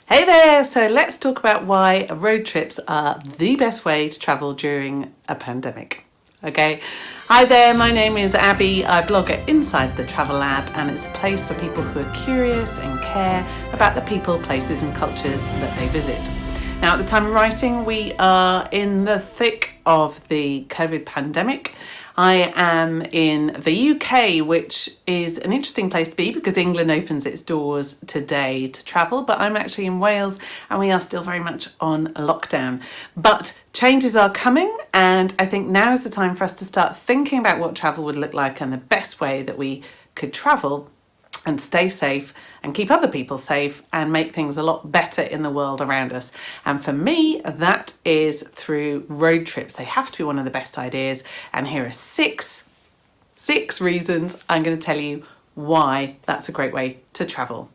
Hey there! So let's talk about why road trips are the best way to travel during a pandemic. Okay, hi there, my name is Abby. I blog at Inside the Travel Lab, and it's a place for people who are curious and care about the people, places, and cultures that they visit. Now, at the time of writing, we are in the thick of the COVID pandemic. I am in the UK, which is an interesting place to be because England opens its doors today to travel, but I'm actually in Wales and we are still very much on lockdown. But changes are coming, and I think now is the time for us to start thinking about what travel would look like and the best way that we could travel and stay safe and keep other people safe and make things a lot better in the world around us. And for me, that is through road trips. They have to be one of the best ideas. And here are six reasons I'm going to tell you why that's a great way to travel.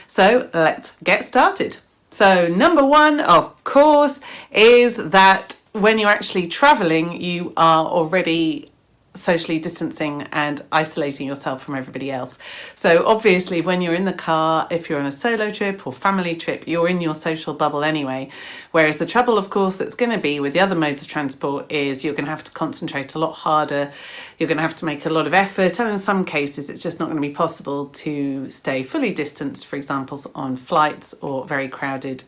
So let's get started. So number one, of course, is that when you're actually traveling, you are already socially distancing and isolating yourself from everybody else. So obviously when you're in the car, if you're on a solo trip or family trip, you're in your social bubble anyway. Whereas the trouble, of course, that's going to be with the other modes of transport is you're going to have to concentrate a lot harder. You're going to have to make a lot of effort. And in some cases, it's just not going to be possible to stay fully distanced, for example, on flights or very crowded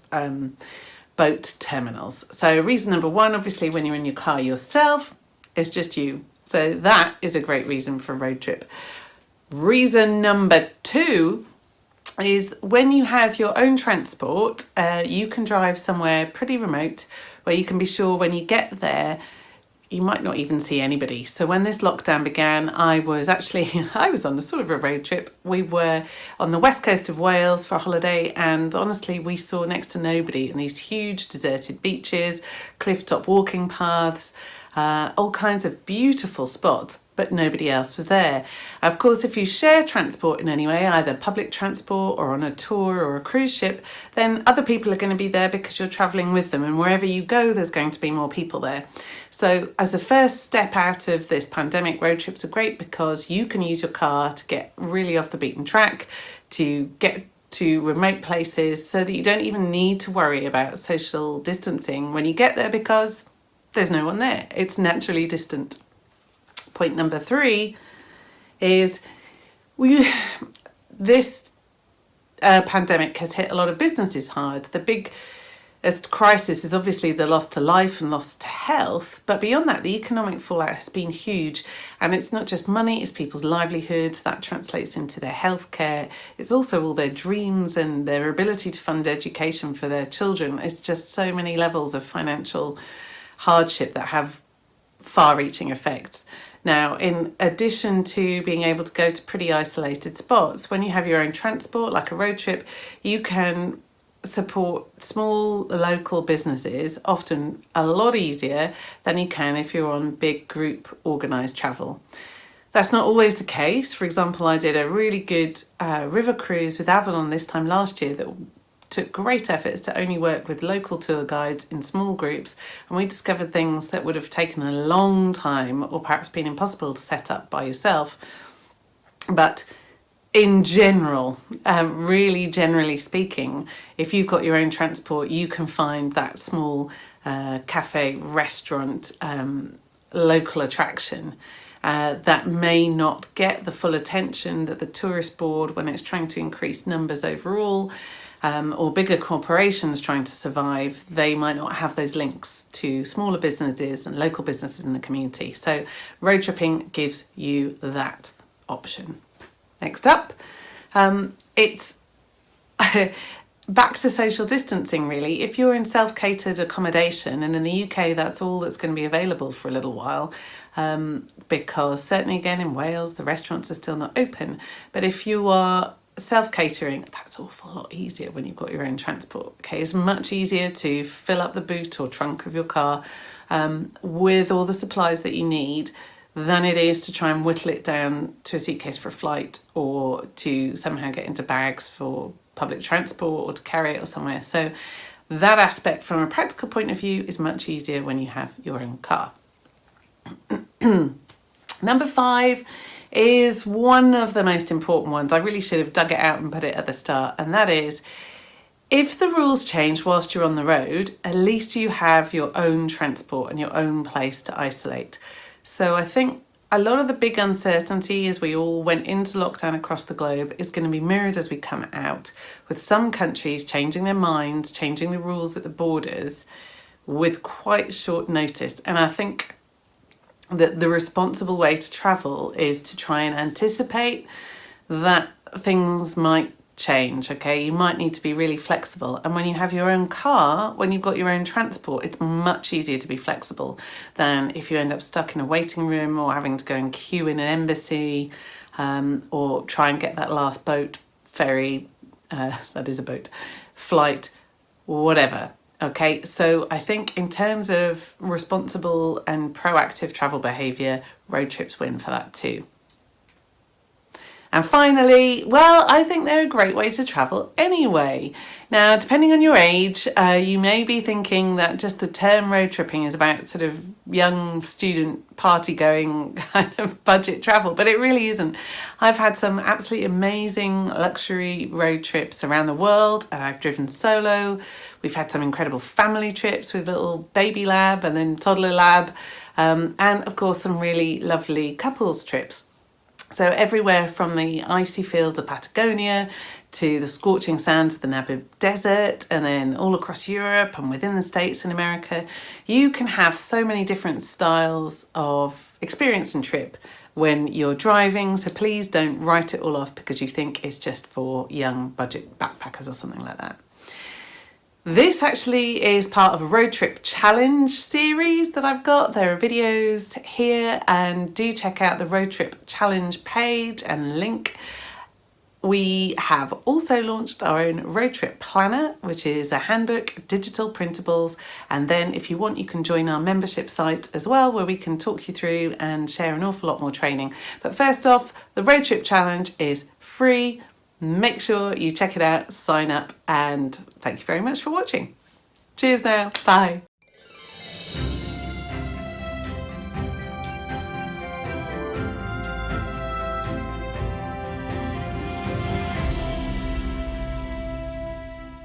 boat terminals. So reason number one, obviously, when you're in your car yourself, it's just you. So that is a great reason for a road trip. Reason number two is when you have your own transport, you can drive somewhere pretty remote where you can be sure when you get there, you might not even see anybody. So when this lockdown began, I was on a sort of a road trip. We were on the west coast of Wales for a holiday, and honestly, we saw next to nobody in these huge deserted beaches, cliff-top walking paths, all kinds of beautiful spots, but nobody else was there. Of course, if you share transport in any way, either public transport or on a tour or a cruise ship, then other people are going to be there because you're traveling with them, and wherever you go, there's going to be more people there. So as a first step out of this pandemic, road trips are great because you can use your car to get really off the beaten track, to get to remote places so that you don't even need to worry about social distancing when you get there because there's no one there. It's naturally distant. Point number three is this pandemic has hit a lot of businesses hard. The biggest crisis is obviously the loss to life and loss to health, but beyond that, the economic fallout has been huge. And it's not just money, it's people's livelihoods. That translates into their healthcare. It's also all their dreams and their ability to fund education for their children. It's just so many levels of financial hardship that have far-reaching effects. Now, in addition to being able to go to pretty isolated spots, when you have your own transport, like a road trip, you can support small local businesses, often a lot easier than you can if you're on big group organised travel. That's not always the case. For example, I did a really good river cruise with Avalon this time last year that took great efforts to only work with local tour guides in small groups, and we discovered things that would have taken a long time or perhaps been impossible to set up by yourself. But in general, really generally speaking, if you've got your own transport, you can find that small cafe, restaurant, local attraction that may not get the full attention that the tourist board, when it's trying to increase numbers overall, or bigger corporations trying to survive, they might not have those links to smaller businesses and local businesses in the community. So road tripping gives you that option. Next up, it's back to social distancing really. If you're in self-catered accommodation, and in the UK that's all that's going to be available for a little while, because certainly again in Wales the restaurants are still not open, but if you are self-catering, that's an awful lot easier when you've got your own transport. Okay, it's much easier to fill up the boot or trunk of your car with all the supplies that you need than it is to try and whittle it down to a suitcase for a flight or to somehow get into bags for public transport or to carry it or somewhere. So that aspect from a practical point of view is much easier when you have your own car. Number 5 is one of the most important ones. I really should have dug it out and put it at the start, and that is If the rules change whilst you're on the road, at least you have your own transport and your own place to isolate. So I think a lot of the big uncertainty as we all went into lockdown across the globe is going to be mirrored as we come out, with some countries changing their minds, changing the rules at the borders with quite short notice. And I think that the responsible way to travel is to try and anticipate that things might change. Okay, you might need to be really flexible, and when you have your own car, when you've got your own transport, it's much easier to be flexible than if you end up stuck in a waiting room or having to go and queue in an embassy, or try and get that last boat, ferry, that is a boat, flight, whatever. Okay, so I think in terms of responsible and proactive travel behaviour, road trips win for that too. And finally, well, I think they're a great way to travel anyway. Now, depending on your age, you may be thinking that just the term road tripping is about sort of young student party going kind of budget travel, but it really isn't. I've had some absolutely amazing luxury road trips around the world, and I've driven solo. We've had some incredible family trips with little baby lab and then toddler lab, and of course some really lovely couples trips. So everywhere from the icy fields of Patagonia to the scorching sands of the Namib Desert, and then all across Europe and within the States and America, you can have so many different styles of experience and trip when you're driving. So please don't write it all off because you think it's just for young budget backpackers or something like that. This actually is part of a road trip challenge series that I've got. There are videos here, and do check out the road trip challenge page and link. We have also launched our own road trip planner, which is a handbook, digital printables, and then if you want, you can join our membership site as well, where we can talk you through and share an awful lot more training. But first off, the road trip challenge is free. Make sure you check it out, sign up, and thank you very much for watching. Cheers now. Bye.